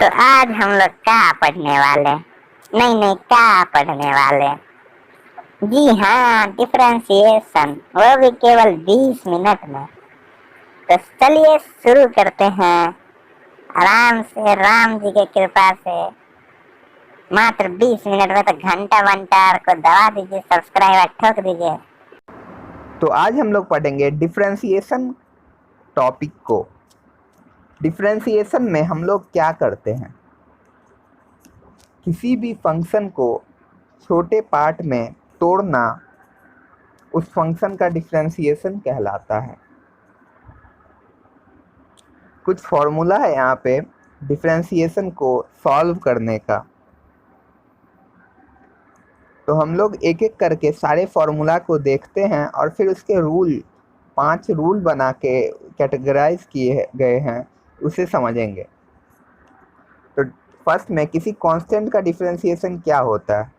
तो आज हम लोग क्या पढ़ने वाले? नहीं नहीं, क्या पढ़ने वाले? जी हाँ, डिफरेंशिएशन, वो भी केवल 20 मिनट में। तो चलिए शुरू करते हैं आराम से, राम जी की कृपा से। मात्र 20 मिनट में तो घंटा वंटा को दबा दीजिए, सब्सक्राइबर ठोक दीजिए। तो आज हम लोग पढ़ेंगे डिफरेंशिएशन टॉपिक को। डिफरेंशिएशन में हम लोग क्या करते हैं, किसी भी फंक्शन को छोटे पार्ट में तोड़ना उस फंक्शन का डिफरेंशिएशन कहलाता है। कुछ फॉर्मूला है यहाँ पे डिफरेंशिएशन को सॉल्व करने का। तो हम लोग एक एक करके सारे फॉर्मूला को देखते हैं और फिर उसके रूल, 5 रूल बना के कैटेगराइज किए गए हैं, उसे समझेंगे। तो फर्स्ट में किसी कांस्टेंट का डिफरेंशिएशन क्या होता है।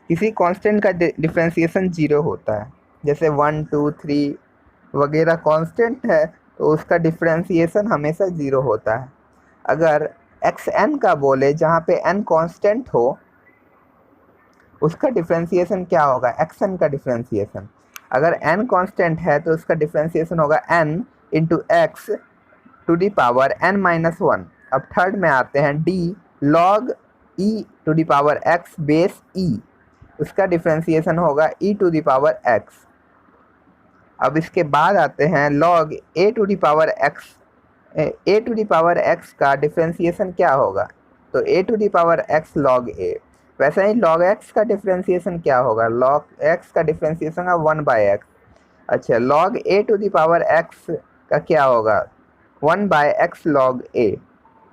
किसी कांस्टेंट का डिफरेंशिएशन 0 होता है। जैसे 1 2 3 वगैरह कांस्टेंट है तो उसका डिफरेंशिएशन हमेशा 0 होता है। अगर एक्स एन का बोले जहाँ पे एन कांस्टेंट हो, उसका डिफरेंशिएशन क्या होगा, एक्स एन का डिफरेंशिएशन। अगर एन कांस्टेंट है तो उसका डिफरेंशिएशन होगा n into x to the power n minus 1। अब थर्ड में आते हैं d log e to the power x base e, उसका डिफरेंशिएशन होगा e to the power x. अब इसके बाद आते हैं log a to the power x. A to the power x का डिफरेंशिएशन क्या होगा, तो a to the power x log ए। वैसे ही लॉग एक्स का डिफरेंशिएशन क्या होगा, लॉग एक्स का डिफरेंशिएशन होगा 1/x। अच्छा, log a to the power x का क्या होगा, 1/x लॉग ए।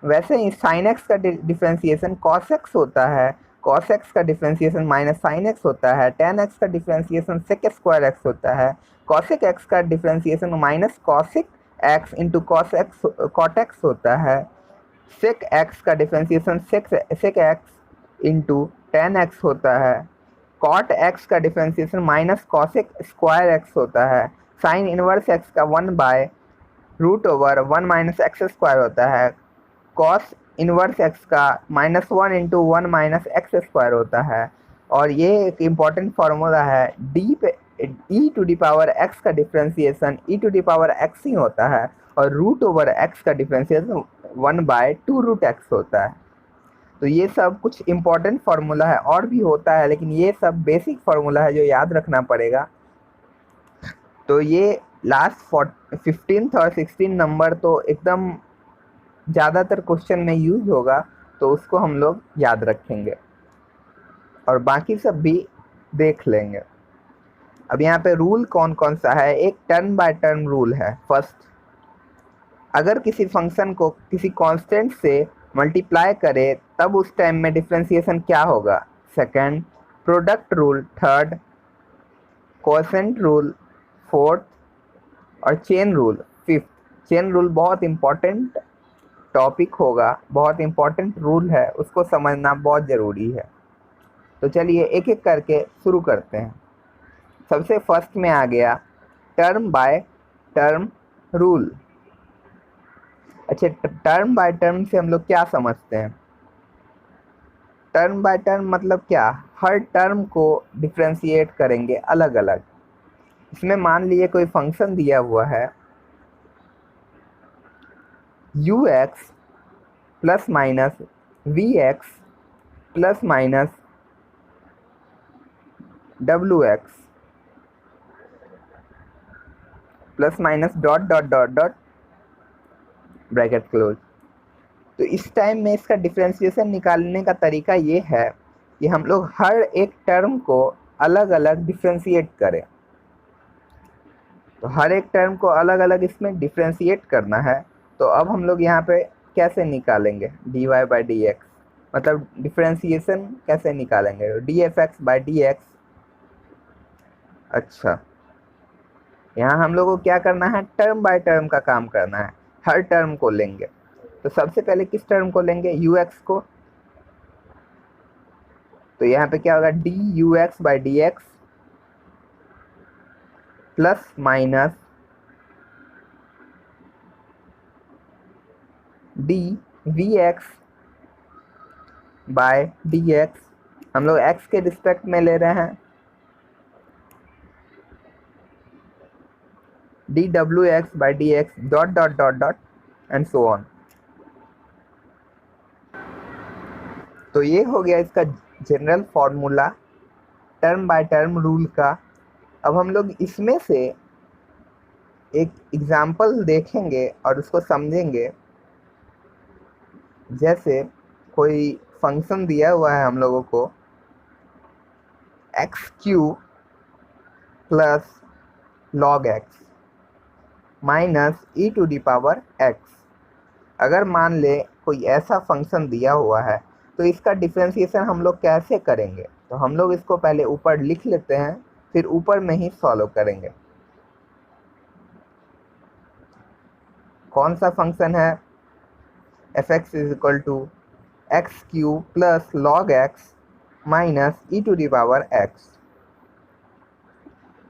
वैसे ही साइन एक्स का डिफरेंशिएशन कॉस एक्स होता है, कॉस एक्स का डिफरेंशिएशन माइनस साइन एक्स होता है, टेन एक्स का डिफरेंशिएशन सेक स्क्वायर एक्स होता है, कॉसिक एक्स का differentiation minus cosec x into cos x cot x होता है, सेक एक्स का डिफरेंशिएशन सेक एक्स इंटू टेन एक्स होता है, कॉट एक्स का differentiation minus cosec square x होता है, साइन इनवर्स एक्स का 1/√1 माइनस एक्स स्क्वायर होता है, कॉस इनवर्स एक्स का -1 इंटू 1 माइनस एक्स स्क्वायर होता है। और ये एक इम्पॉर्टेंट फार्मूला है, डी पे e to the power x का differentiation e to the power x ही होता है और √x का डिफरेंशिएशन 1/2√x होता है। तो ये सब कुछ इम्पॉर्टेंट फार्मूला है, और भी होता है लेकिन ये सब बेसिक फार्मूला है जो याद रखना पड़ेगा। तो ये लास्ट 15th और 16 नंबर तो एकदम ज़्यादातर क्वेश्चन में यूज होगा, तो उसको हम लोग याद रखेंगे और बाकी सब भी देख लेंगे। अब यहाँ पे रूल कौन कौन सा है, एक टर्म बाय टर्म रूल है। फर्स्ट, अगर किसी फंक्शन को किसी कांस्टेंट से मल्टीप्लाई करे तब उस टाइम में डिफरेंशिएशन क्या होगा। Second, product rule. Third, coefficient rule. Fourth, और chain rule. Fifth, chain rule बहुत इंपॉर्टेंट टॉपिक होगा, बहुत इंपॉर्टेंट रूल है, उसको समझना बहुत ज़रूरी है। तो चलिए एक एक करके शुरू करते हैं। सबसे फर्स्ट में आ गया टर्म बाय टर्म रूल। अच्छा, टर्म बाय टर्म से हम लोग क्या समझते हैं, टर्म बाय टर्म मतलब क्या, हर टर्म को डिफ्रेंशिएट करेंगे अलग अलग। इसमें मान लीजिए कोई फंक्शन दिया हुआ है ux plus minus vx plus minus wx plus minus dot dot dot dot bracket close. तो इस टाइम में इसका डिफरेंशिएशन निकालने का तरीका ये है कि हम लोग हर एक टर्म को अलग अलग डिफरेंशिएट करें। तो हर एक टर्म को अलग अलग इसमें डिफरेंशिएट करना है। तो अब हम लोग यहाँ पे कैसे निकालेंगे dy/dx, मतलब डिफरेंशिएशन कैसे निकालेंगे, dfx/dx। अच्छा, यहाँ हम लोग को क्या करना है, टर्म बाय टर्म का काम करना है, हर टर्म को लेंगे। तो सबसे पहले किस टर्म को लेंगे, ux को। तो यहाँ पे क्या होगा, dux/dx plus minus dvx by d x, हम लोग एक्स के रिस्पेक्ट में ले रहे हैं, डी डब्ल्यू x by d x dot dot dot dot and so on. तो ये हो गया इसका general formula term by term rule का। अब हम लोग इसमें से एक एग्जाम्पल देखेंगे और उसको समझेंगे। जैसे कोई फंक्शन दिया हुआ है हम लोगों को x cube plus log x minus e to the power x. अगर मान ले कोई ऐसा फंक्शन दिया हुआ है तो इसका डिफरेंशिएशन हम लोग कैसे करेंगे? तो हम लोग इसको पहले ऊपर लिख लेते हैं, फिर ऊपर में ही सॉल्व करेंगे। कौन सा फंक्शन है? F x is equal to x cube plus log x minus e to the power x.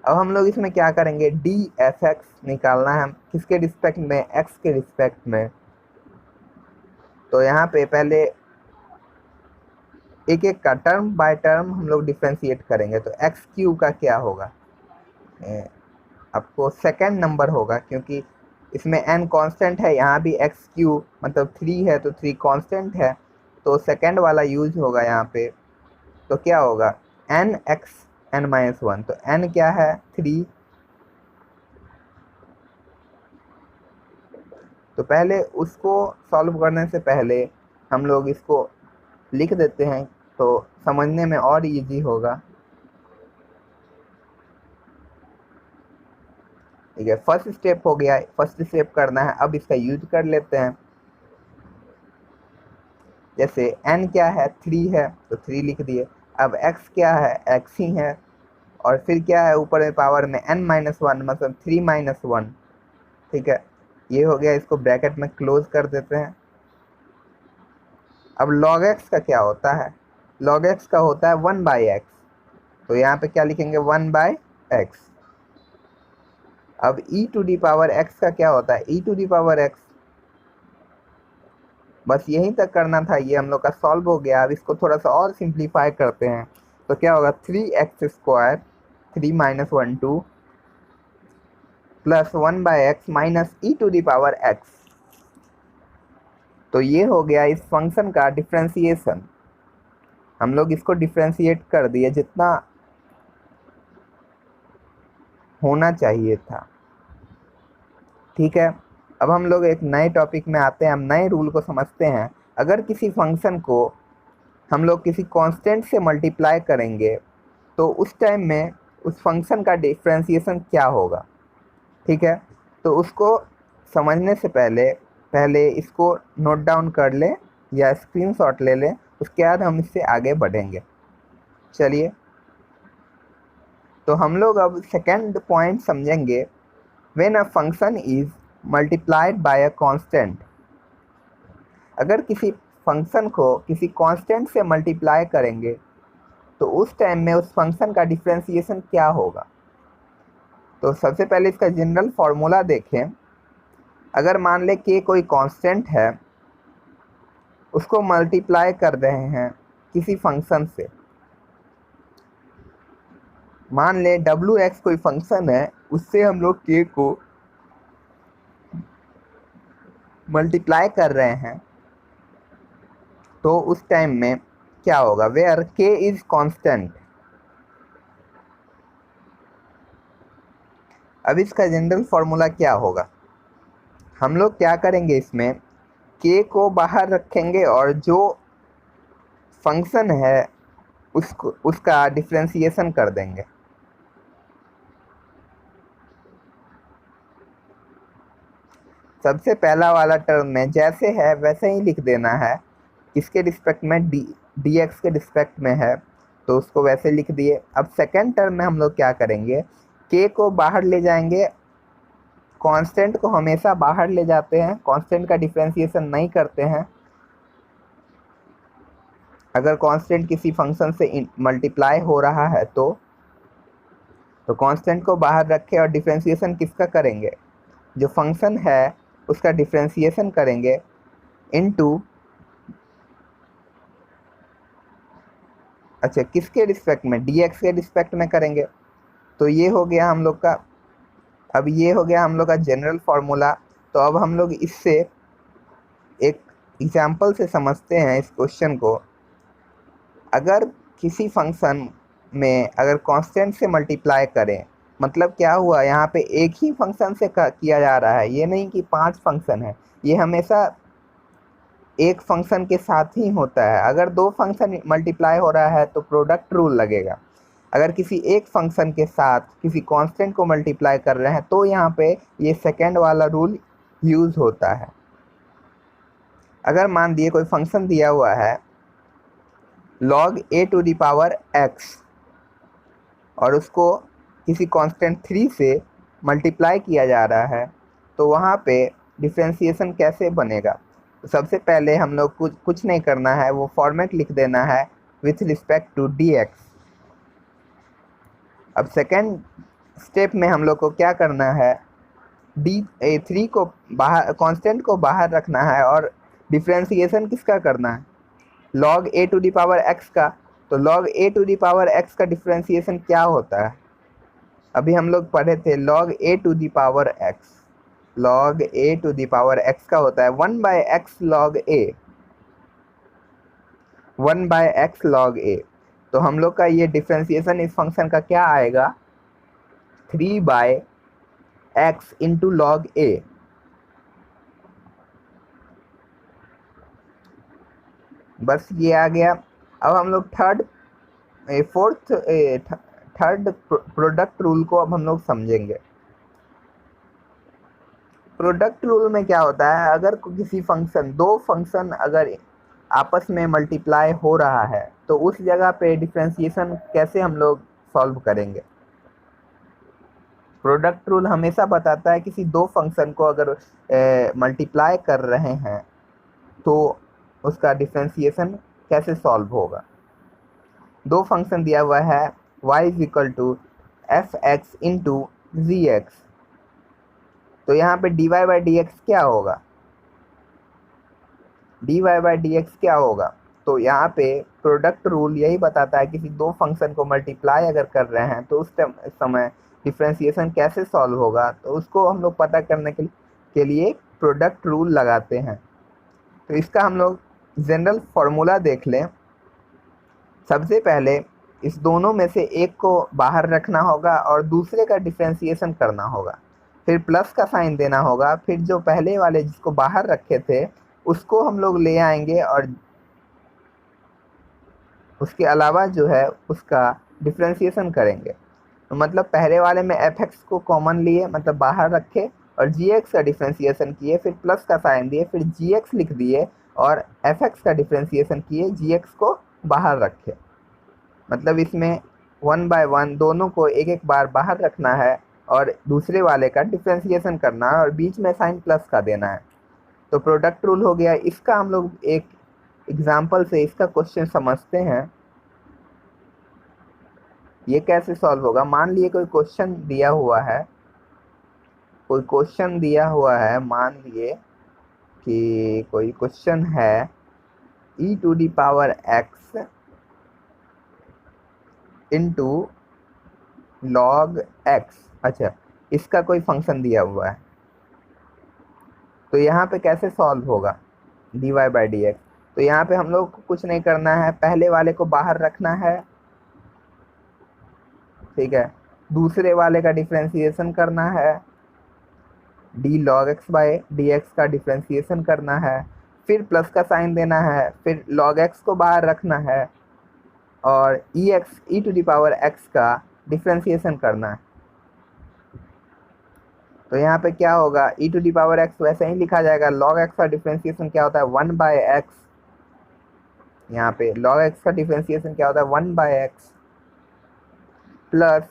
अब हम लोग इसमें क्या करेंगे? डी एफ एक्स निकालना है, किसके रिस्पेक्ट में? एक्स के रिस्पेक्ट में। तो यहाँ पे पहले एक एक का टर्म बाय टर्म हम लोग डिफ्रेंशिएट करेंगे। तो एक्स क्यू का क्या होगा? आपको सेकेंड नंबर होगा, क्योंकि इसमें n कांस्टेंट है, यहाँ भी एक्स क्यू मतलब 3 है तो 3 कांस्टेंट है, तो सेकेंड वाला यूज होगा यहाँ पे। तो क्या होगा? n x n minus 1। तो n क्या है? 3। तो पहले उसको सॉल्व करने से पहले हम लोग इसको लिख देते हैं, तो समझने में और इजी होगा। ठीक है, फर्स्ट स्टेप हो गया, फर्स्ट स्टेप करना है। अब इसका यूज कर लेते हैं। जैसे n क्या है? 3 है, तो 3 लिख दिए। अब x क्या है? x ही है, और फिर क्या है ऊपर में पावर में n माइनस 1 मतलब 3 माइनस 1। ठीक है, ये हो गया, इसको ब्रैकेट में क्लोज कर देते हैं। अब log x का क्या होता है? log x का होता है 1 बाई एक्स, तो यहाँ पे क्या लिखेंगे? 1 बाई एक्स। अब e to the power x का क्या होता है? e to the power x। बस यहीं तक करना था, ये हम लोग का सॉल्व हो गया। अब इसको थोड़ा सा और सिंप्लीफाई करते हैं, तो क्या होगा? 3x square 3 minus 1 2 plus 1 by x minus e to the power x. तो ये हो गया इस फंक्शन का डिफ्रेंशिएशन। हम लोग इसको डिफ्रेंशिएट कर दिए जितना होना चाहिए था। ठीक है, अब हम लोग एक नए टॉपिक में आते हैं, हम नए रूल को समझते हैं। अगर किसी फंक्शन को हम लोग किसी कांस्टेंट से मल्टीप्लाई करेंगे तो उस टाइम में उस फंक्शन का डिफ्रेंशिएशन क्या होगा? ठीक है, तो उसको समझने से पहले पहले इसको नोट डाउन कर ले या स्क्रीनशॉट ले ले, उसके बाद हम इससे आगे बढ़ेंगे। चलिए, तो हम लोग अब सेकेंड पॉइंट समझेंगे। When a function is multiplied by a constant. अगर किसी फंक्शन को किसी कांस्टेंट से मल्टीप्लाई करेंगे तो उस टाइम में उस फंक्शन का डिफ्रेंशिएशन क्या होगा? तो सबसे पहले इसका जनरल फॉर्मूला देखें। अगर मान ले कि कोई कांस्टेंट है, उसको मल्टीप्लाई कर रहे हैं किसी फंक्शन से। मान ले wx कोई फंक्शन है, उससे हम लोग k को मल्टीप्लाई कर रहे हैं, तो उस टाइम में क्या होगा? Where k is constant. अब इसका जनरल फॉर्मूला क्या होगा? हम लोग क्या करेंगे? इसमें k को बाहर रखेंगे और जो फंक्शन है उसका डिफ्रेंशिएशन कर देंगे। सबसे पहला वाला टर्म में जैसे है वैसे ही लिख देना है। किसके रिस्पेक्ट में? डी एक्स के रिस्पेक्ट में है, तो उसको वैसे लिख दिए। अब सेकेंड टर्म में हम लोग क्या करेंगे? के को बाहर ले जाएंगे। कांस्टेंट को हमेशा बाहर ले जाते हैं, कांस्टेंट का डिफ्रेंशिएशन नहीं करते हैं। अगर कांस्टेंट किसी फंक्शन से मल्टीप्लाई हो रहा है तो कांस्टेंट को बाहर रखे और डिफ्रेंशिएशन किसका करेंगे? जो फंक्शन है उसका डिफ्रेंशिएशन करेंगे इनटू अच्छा, किसके रिस्पेक्ट में? dx के रिस्पेक्ट में करेंगे। तो ये हो गया हम लोग का, अब ये हो गया हम लोग का जनरल फार्मूला। तो अब हम लोग इससे एक एग्जाम्पल से समझते हैं इस क्वेश्चन को। अगर किसी फंक्शन में अगर कांस्टेंट से मल्टीप्लाई करें, मतलब क्या हुआ, यहाँ पे एक ही फंक्शन से किया जा रहा है, ये नहीं कि 5 फंक्शन है। ये हमेशा एक फंक्शन के साथ ही होता है। अगर 2 फंक्शन मल्टीप्लाई हो रहा है तो प्रोडक्ट रूल लगेगा। अगर किसी एक फंक्शन के साथ किसी कांस्टेंट को मल्टीप्लाई कर रहे हैं तो यहाँ पे ये सेकेंड वाला रूल यूज होता है। अगर मान दिए कोई फंक्शन दिया हुआ है log a to the power x और उसको किसी कांस्टेंट 3 से मल्टीप्लाई किया जा रहा है, तो वहाँ पे डिफरेंशिएशन कैसे बनेगा? तो सबसे पहले हम लोग कुछ नहीं करना है, वो फॉर्मेट लिख देना है विथ रिस्पेक्ट टू dx। अब सेकेंड स्टेप में हम लोग को क्या करना है, d3 को बाहर, कांस्टेंट को बाहर रखना है और डिफरेंशिएशन किसका करना है? log a to the power x का। तो log a to the power x का डिफरेंशिएशन क्या होता है? अभी हम लोग पढ़े थे log a to the power x। log a to the power x का होता है 1/x log a, 1/x log a। तो हम लोग का ये डिफरेंशिएशन इस फंक्शन का क्या आएगा? 3/x into log a। बस ये आ गया। अब हम लोग थर्ड प्रोडक्ट रूल को अब हम लोग समझेंगे। प्रोडक्ट रूल में क्या होता है, अगर किसी फंक्शन, 2 फंक्शन अगर आपस में मल्टीप्लाई हो रहा है तो उस जगह पे डिफरेंशिएशन कैसे हम लोग सॉल्व करेंगे? प्रोडक्ट रूल हमेशा बताता है किसी 2 फंक्शन को अगर मल्टीप्लाई कर रहे हैं तो उसका डिफरेंशिएशन कैसे सॉल्व होगा। 2 फंक्शन दिया हुआ है y is equal to f x into g x. तो यहाँ पे dy बाई डी एक्स क्या होगा? dy बाई डी एक्स क्या होगा? तो यहाँ पे प्रोडक्ट रूल यही बताता है किसी 2 फंक्शन को मल्टीप्लाई अगर कर रहे हैं तो उस समय डिफरेंशिएशन कैसे सॉल्व होगा, तो उसको हम लोग पता करने के लिए प्रोडक्ट रूल लगाते हैं। तो इसका हम लोग जनरल फार्मूला देख लें। सबसे पहले इस दोनों में से एक को बाहर रखना होगा और दूसरे का डिफरेंशिएशन करना होगा, फिर प्लस का साइन देना होगा, फिर जो पहले वाले जिसको बाहर रखे थे उसको हम लोग ले आएंगे और उसके अलावा जो है उसका डिफरेंशिएशन करेंगे। तो मतलब पहले वाले में एफ एक्स को कॉमन लिए, मतलब बाहर रखे और जी एक्स का डिफरेंशिएशन किए, फिर प्लस का साइन दिए, फिर जी एक्स लिख दिए और एफ एक्स का डिफरेंशिएशन किए, जी एक्स को बाहर रखे। मतलब इसमें 1/1 दोनों को एक एक बार बाहर रखना है और दूसरे वाले का डिफरेंशिएशन करना है और बीच में साइन प्लस का देना है। तो प्रोडक्ट रूल हो गया। इसका हम लोग एक एग्जाम्पल से इसका क्वेश्चन समझते हैं, ये कैसे सॉल्व होगा। मान लिए कोई क्वेश्चन दिया हुआ है, मान लिए कि कोई क्वेश्चन है e to the power x into log x। अच्छा, इसका कोई फंक्शन दिया हुआ है, तो यहाँ पे कैसे सॉल्व होगा dy बाई डी एक्स। तो यहाँ पे हम लोग को कुछ नहीं करना है, पहले वाले को बाहर रखना है, ठीक है, दूसरे वाले का डिफरेंशिएशन करना है, D log x by d x का डिफरेंशिएशन करना है, फिर प्लस का साइन देना है, फिर log x को बाहर रखना है और e to the power x का डिफरेंशिएशन करना है। तो यहाँ पे क्या होगा, e to the power x वैसे ही लिखा जाएगा, log x का डिफरेंशिएशन क्या होता है 1/x। यहाँ पे log x का डिफरेंशिएशन क्या होता है 1/x प्लस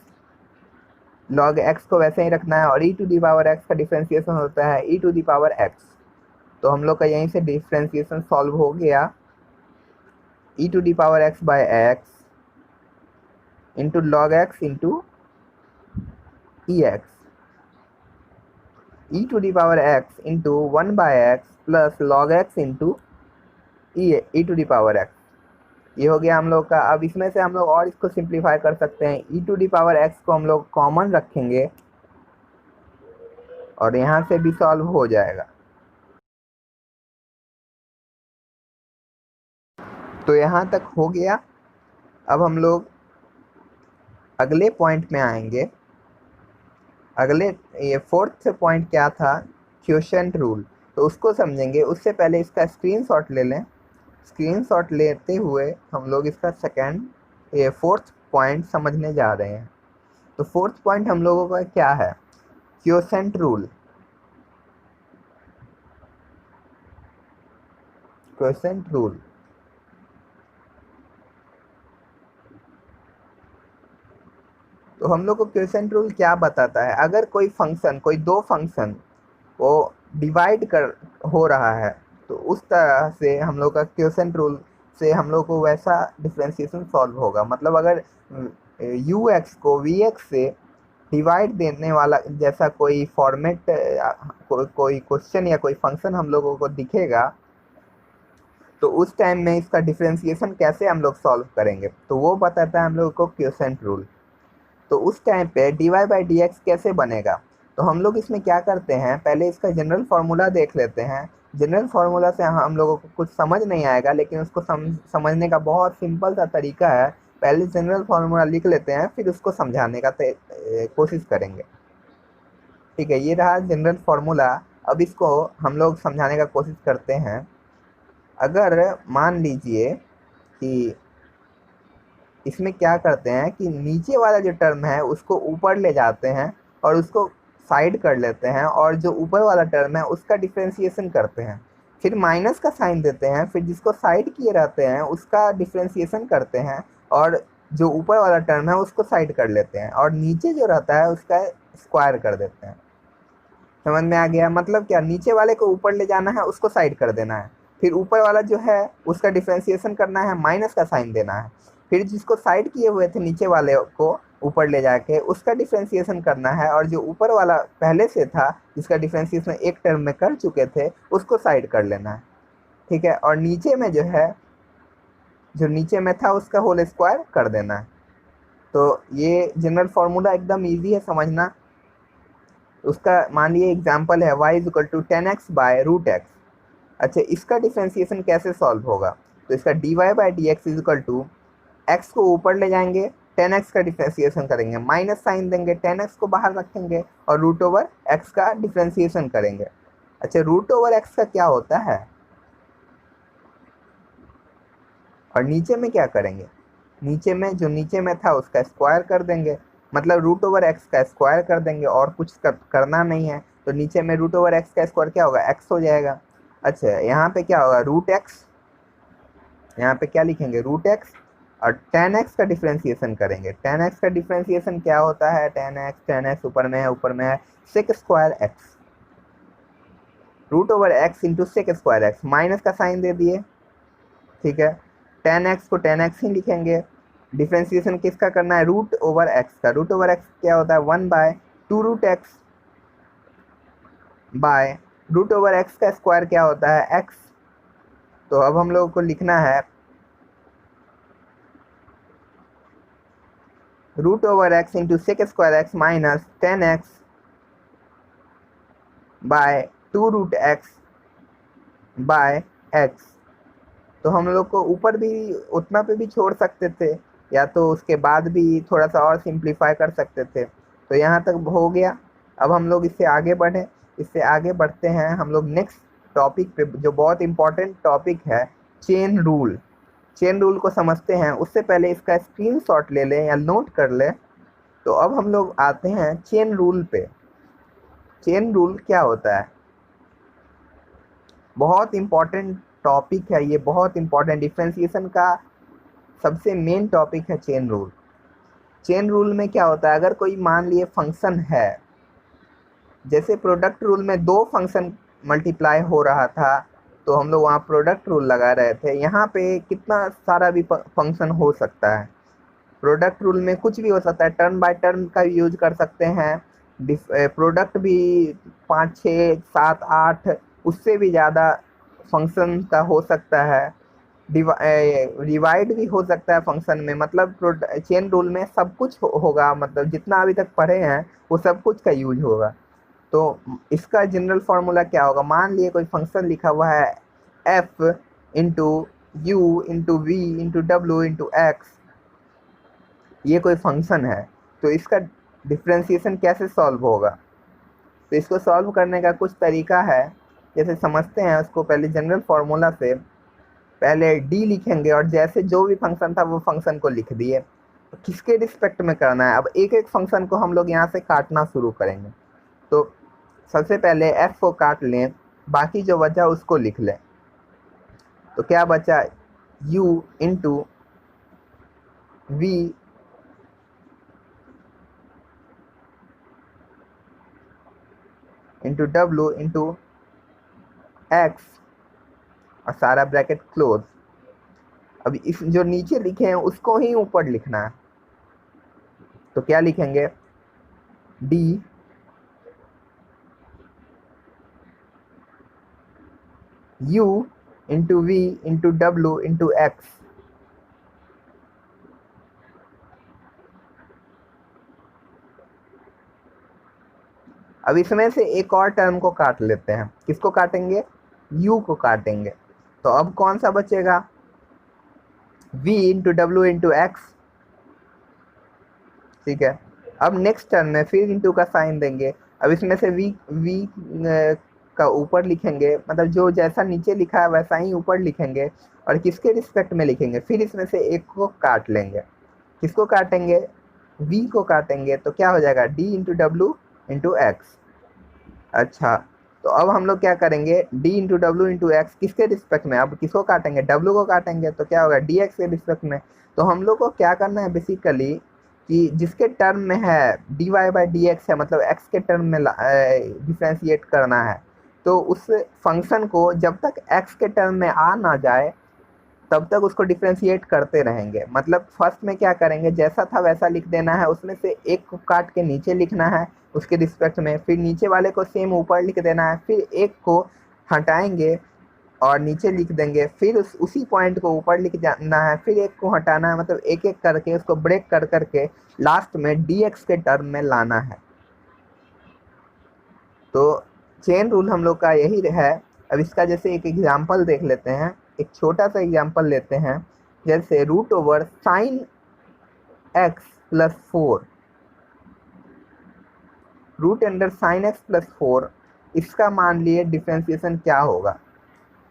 log x को वैसे ही रखना है और e to the power x का डिफरेंशिएशन होता है e to the power x। तो हम लोग का यहीं से डिफरेंशिएशन सॉल्व हो गया, e to the power x by x into log x into e x, e to the power x into 1/x plus log x into e to the power x। ये हो गया हम लोग का। अब इसमें से हम लोग और इसको सिंप्लीफाई कर सकते हैं। e⁻x को हम लोग कॉमन रखेंगे और यहाँ से भी सॉल्व हो जाएगा। तो यहाँ तक हो गया। अब हम लोग अगले पॉइंट में आएंगे। अगले ये फोर्थ पॉइंट क्या था, क्वोशिएंट रूल, तो उसको समझेंगे। उससे पहले इसका स्क्रीनशॉट ले लें। स्क्रीनशॉट लेते हुए हम लोग इसका ये फोर्थ पॉइंट समझने जा रहे हैं। तो फोर्थ पॉइंट हम लोगों का क्या है, क्वोशिएंट रूल। क्वोशिएंट रूल तो हम लोग को क्वोशिएंट रूल क्या बताता है, अगर कोई फंक्शन, कोई दो फंक्शन को डिवाइड कर हो रहा है तो उस तरह से हम लोग का क्वोशिएंट रूल से हम लोग को वैसा डिफरेंशिएशन सॉल्व होगा। मतलब अगर ux को vx से डिवाइड देने वाला जैसा कोई फॉर्मेट, कोई क्वेश्चन या कोई फंक्शन हम लोगों को दिखेगा, तो उस टाइम में इसका डिफरेंशिएशन कैसे हम लोग सॉल्व करेंगे, तो वो बताता है हम लोग को क्वोशिएंट रूल। तो उस टाइम पे dy/dx कैसे बनेगा, तो हम लोग इसमें क्या करते हैं, पहले इसका जनरल फार्मूला देख लेते हैं। जनरल फार्मूला से हम लोगों को कुछ समझ नहीं आएगा, लेकिन उसको समझने का बहुत सिंपल सा तरीका है। पहले जनरल फार्मूला लिख लेते हैं, फिर उसको समझाने का कोशिश करेंगे। ठीक है, ये रहा जनरल फार्मूला। अब इसको हम लोग समझाने का कोशिश करते हैं। अगर मान लीजिए कि इसमें क्या करते हैं कि नीचे वाला जो टर्म है उसको ऊपर ले जाते हैं और उसको साइड कर लेते हैं, और जो ऊपर वाला टर्म है उसका डिफरेंशिएशन करते हैं, फिर माइनस का साइन देते हैं, फिर जिसको साइड किए रहते हैं उसका डिफरेंशिएशन करते हैं, और जो ऊपर वाला टर्म है उसको साइड कर लेते हैं, और नीचे जो रहता है उसका स्क्वायर कर देते हैं। समझ में आ गया? मतलब क्या, नीचे वाले को ऊपर ले जाना है, उसको साइड कर देना है, फिर ऊपर वाला जो है उसका डिफरेंशिएशन करना है, माइनस का साइन देना है, फिर जिसको साइड किए हुए थे नीचे वाले को ऊपर ले जाके उसका डिफरेंशिएशन करना है, और जो ऊपर वाला पहले से था जिसका डिफरेंशिएशन एक टर्म में कर चुके थे उसको साइड कर लेना है। ठीक है, और नीचे में जो है, जो नीचे में था उसका होल स्क्वायर कर देना है। तो ये जनरल फार्मूला एकदम ईजी है समझना। उसका मान लिए एग्जाम्पल है y=10x/√x। अच्छा, इसका डिफरेंशिएशन कैसे सॉल्व होगा, तो इसका dy/dx x को ऊपर ले जाएंगे, 10x का डिफरेंशिएशन करेंगे, माइनस साइन देंगे, 10x को बाहर रखेंगे और √x का डिफरेंशिएशन करेंगे। अच्छा, √x का क्या होता है, और नीचे में क्या करेंगे, नीचे में जो नीचे में था उसका स्क्वायर कर देंगे, मतलब √x का स्क्वायर कर देंगे, और कुछ करना नहीं है। तो नीचे में √x का स्क्वायर क्या होगा, x हो जाएगा। अच्छा, यहाँ पे क्या होगा, √x, यहाँ पे क्या लिखेंगे, √x, और 10x का डिफरेंशिएशन करेंगे। 10x का डिफरेंशिएशन क्या होता है, 10x ऊपर में है, ऊपर में है sec²x, √x into sec²x, minus का साइन दे दिए। ठीक है, 10x को 10x ही लिखेंगे। डिफरेंशिएशन किसका करना है, √x का। √x क्या होता है, 1/2√x बाय √x का स्क्वायर क्या होता है, x। तो अब हम लोगों को लिखना है √x into sec²x minus 10x by 2√x by x। तो हम लोग को ऊपर भी उतना पे भी छोड़ सकते थे, या तो उसके बाद भी थोड़ा सा और सिंप्लीफाई कर सकते थे। तो यहाँ तक हो गया। अब हम लोग इससे आगे बढ़े, इससे आगे बढ़ते हैं हम लोग नेक्स्ट टॉपिक पे, जो बहुत इम्पोर्टेंट टॉपिक है, चेन रूल। चेन रूल को समझते हैं, उससे पहले इसका स्क्रीनशॉट ले लें या नोट कर लें। तो अब हम लोग आते हैं चेन रूल पे। चेन रूल क्या होता है, बहुत इम्पोर्टेंट टॉपिक है ये, बहुत इम्पोर्टेंट, डिफरेंशिएशन का सबसे मेन टॉपिक है चेन रूल। चेन रूल में क्या होता है, अगर कोई मान लिए फंक्शन है, जैसे प्रोडक्ट रूल में दो फंक्शन मल्टीप्लाई हो रहा था तो हम लोग वहाँ प्रोडक्ट रूल लगा रहे थे। यहाँ पे कितना सारा भी फंक्शन हो सकता है, प्रोडक्ट रूल में कुछ भी हो सकता है, टर्म बाय टर्म का यूज कर सकते हैं। प्रोडक्ट भी 5 6 7 8 उससे भी ज़्यादा फंक्शन का हो सकता है। डिवाइड भी हो सकता है फंक्शन में, मतलब चेन रूल में सब कुछ होगा, मतलब जितना अभी तक पढ़े हैं वो सब कुछ का यूज होगा। तो इसका जनरल फॉर्मूला क्या होगा, मान लिए कोई फंक्शन लिखा हुआ है f into u into v into डब्ल्यू इंटू एक्स, ये कोई फंक्शन है, तो इसका डिफ्रेंसिएशन कैसे सॉल्व होगा। तो इसको सॉल्व करने का कुछ तरीका है, जैसे समझते हैं उसको। पहले जनरल फार्मूला से पहले डी लिखेंगे और जैसे जो भी फंक्शन था वो फंक्शन को लिख दिए। तो किसके रिस्पेक्ट में करना है, अब एक एक फंक्शन को हम लोग यहाँ से काटना शुरू करेंगे। तो सबसे पहले f को काट लें, बाकी जो बचा उसको लिख लें। तो क्या बचा, u इंटू वी इंटू डब्ल्यू इंटू एक्स और सारा ब्रैकेट क्लोज। अब इस जो नीचे लिखे हैं उसको ही ऊपर लिखना है। तो क्या लिखेंगे, d u into v into डब्ल्यू इंटू एक्स। अब इसमें से एक और टर्म को काट लेते हैं, किसको काटेंगे, u को काटेंगे। तो अब कौन सा बचेगा, v इंटू डब्ल्यू इंटू एक्स, ठीक है। अब नेक्स्ट टर्म में फिर इंटू का साइन देंगे। अब इसमें से v का ऊपर लिखेंगे, मतलब जो जैसा नीचे लिखा है वैसा ही ऊपर लिखेंगे, और किसके रिस्पेक्ट में लिखेंगे, फिर इसमें से एक को काट लेंगे। किसको काटेंगे, v को काटेंगे। तो क्या हो जाएगा, d इंटू डब्ल्यू इंटू एक्स। अच्छा, तो अब हम लोग क्या करेंगे, d इंटू डब्ल्यू इंटू एक्स किसके रिस्पेक्ट में, अब किसको काटेंगे, w को काटेंगे। तो क्या होगा, dx के रिस्पेक्ट में। तो हम लोग को क्या करना है बेसिकली, कि जिसके टर्म में है dy बाई डी एक्स है, मतलब x के टर्म में डिफ्रेंशिएट करना है। तो उस फंक्शन को जब तक x के टर्म में आ ना जाए तब तक उसको डिफ्रेंशिएट करते रहेंगे। मतलब फर्स्ट में क्या करेंगे, जैसा था वैसा लिख देना है, उसमें से एक को काट के नीचे लिखना है उसके रिस्पेक्ट में, फिर नीचे वाले को सेम ऊपर लिख देना है, फिर एक को हटाएंगे और नीचे लिख देंगे, फिर उसी पॉइंट को ऊपर लिख जाना है, फिर एक को हटाना है, मतलब एक एक करके उसको ब्रेक कर करके लास्ट में dx के टर्म में लाना है। तो चेन रूल हम लोग का यही है। अब इसका जैसे एक एग्जाम्पल देख लेते हैं, एक छोटा सा एग्जाम्पल लेते हैं, जैसे root over sine x plus 4, root under sine x plus 4, इसका मान लिए डिफ्रेंसिएशन क्या होगा।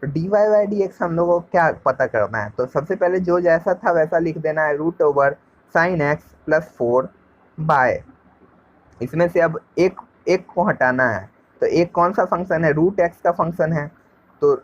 तो dy बाई डी एक्स हम लोगों को क्या पता करना है। तो सबसे पहले जो जैसा था वैसा लिख देना है, root over sine x plus 4 by, इसमें से अब एक को हटाना है। तो एक कौन सा फंक्शन है, रूट एक्स का फंक्शन है, तो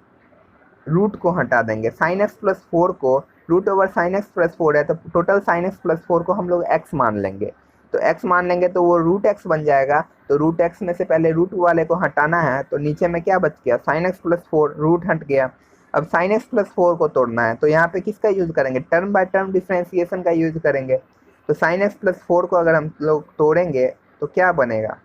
रूट को हटा देंगे। साइन एक्स प्लस 4 को root over sine x plus 4 है, तो टोटल साइन एक्स प्लस 4 को हम लोग x मान लेंगे। तो x मान लेंगे तो वो रूट एक्स बन जाएगा। तो रूट एक्स में से पहले रूट वाले को हटाना है, तो नीचे में क्या बच गया, साइन एक्स प्लस 4, रूट हट गया। अब साइन एक्स प्लस 4 को तोड़ना है, तो यहाँ पे किसका यूज करेंगे, टर्म बाय टर्म डिफ्रेंसिएशन का यूज करेंगे। तो साइन एक्स प्लस 4 को अगर हम लोग तोड़ेंगे तो क्या बनेगा,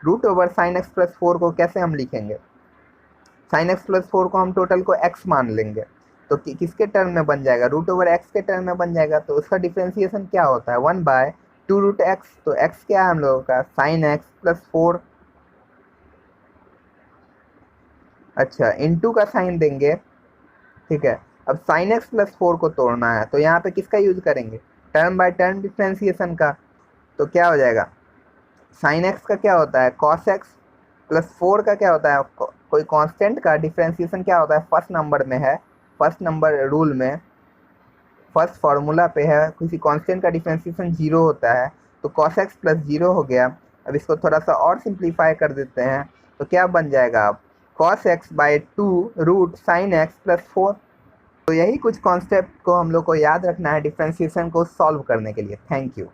root over sine x plus 4 को कैसे हम लिखेंगे, साइन एक्स प्लस 4 को हम टोटल को x मान लेंगे। तो किसके टर्म में बन जाएगा, रूट ओवर एक्स के टर्म में बन जाएगा। तो उसका डिफ्रेंसिएशन क्या होता है, 1 बाय 2 रूट एक्स। तो x क्या है हम लोगों का, साइन एक्स प्लस 4। अच्छा, इंटू का साइन देंगे, ठीक है। अब साइन एक्स प्लस 4 को तोड़ना है, तो यहाँ पे किसका यूज करेंगे, टर्म बाय टर्म डिफ्रेंसिएशन का। तो क्या हो जाएगा, साइन एक्स का क्या होता है, कॉस एक्स, प्लस 4 का क्या होता है, कोई कांस्टेंट का डिफ्रेंसिएशन क्या होता है, फर्स्ट नंबर में है, फर्स्ट नंबर रूल में फर्स्ट फार्मूला पे है, किसी कांस्टेंट का डिफ्रेंसिएशन 0 होता है। तो कॉस एक्स प्लस 0 हो गया। अब इसको थोड़ा सा और सिंप्लीफाई कर देते हैं, तो क्या बन जाएगा, अब cos x by 2 root sine x plus 4। तो यही कुछ कॉन्सेप्ट को हम लोग को याद रखना है डिफ्रेंसिएशन को सॉल्व करने के लिए। Thank you.